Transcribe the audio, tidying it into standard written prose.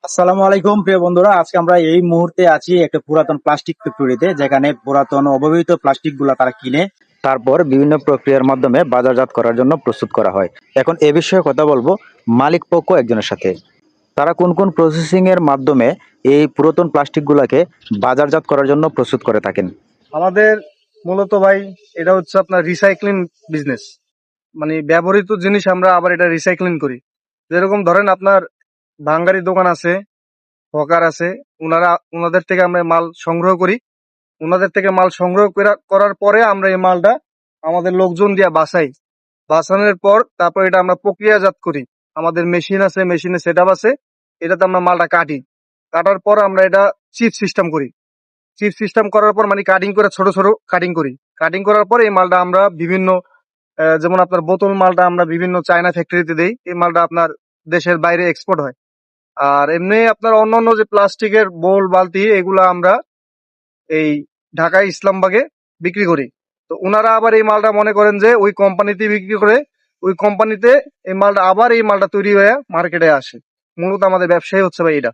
আসসালামু আলাইকুম প্রিয় বন্ধুরা, আজকে আমরা এই মুহূর্তে আছি একটা পুরাতন প্লাস্টিক ফ্যাক্টরিতে, যেখানে পুরাতন অব্যবহৃত প্লাস্টিক গুলা তারা কিনে তারপর বিভিন্ন প্রক্রিয়ার মাধ্যমে বাজারজাত করার জন্য প্রস্তুত করা হয়। এখন এ বিষয়ে কথা বলবো মালিক পক্ষ একজনের সাথে। তারা কোন কোন প্রসেসিং এর মাধ্যমে এই পুরাতন প্লাস্টিক গুলাকে বাজারজাত করার জন্য প্রস্তুত করে থাকেন। আমাদের মূলত ভাই এটা হচ্ছে আপনার রিসাইক্লিং বিজনেস। মানে ব্যবহৃত জিনিস আমরা আবার এটা রিসাইক্লিং করি। যেরকম ধরেন আপনার ভাঙ্গারি দোকান আছে, হকার আছে, ওনাদের থেকে আমরা মাল সংগ্রহ করি। ওনাদের থেকে মাল সংগ্রহ করার পরে আমরা এই মালটা আমাদের লোকজন দিয়ে বাছাই। বাছানোর পর তারপর এটা আমরা প্রক্রিয়াজাত করি। আমাদের মেশিন আছে, মেশিনে সেট আপ আছে, এটাতে আমরা মালটা কাটি। কাটার পর আমরা এটা চিপ সিস্টেম করি। চিপ সিস্টেম করার পর মানে কাটিং করে ছোট ছোট কাটিং করি। কাটিং করার পর এই মালটা আমরা বিভিন্ন যেমন আপনার বোতল মালটা আমরা বিভিন্ন চায়না ফ্যাক্টরিতে দেই। এই মালটা আপনার দেশের বাইরে এক্সপোর্ট হয়। আর এমনি আপনার অন্যান্য যে প্লাস্টিকের বোল বালতি এগুলা আমরা এই ঢাকা ইসলামবাগে বিক্রি করি। তো ওনারা আবার এই মালটা মনে করেন যে ওই কোম্পানিতে বিক্রি করে, ওই কোম্পানিতে এই মালটা তৈরি হয়ে মার্কেটে আসে। মূলত আমাদের ব্যবসায় হচ্ছে ভাই এটা।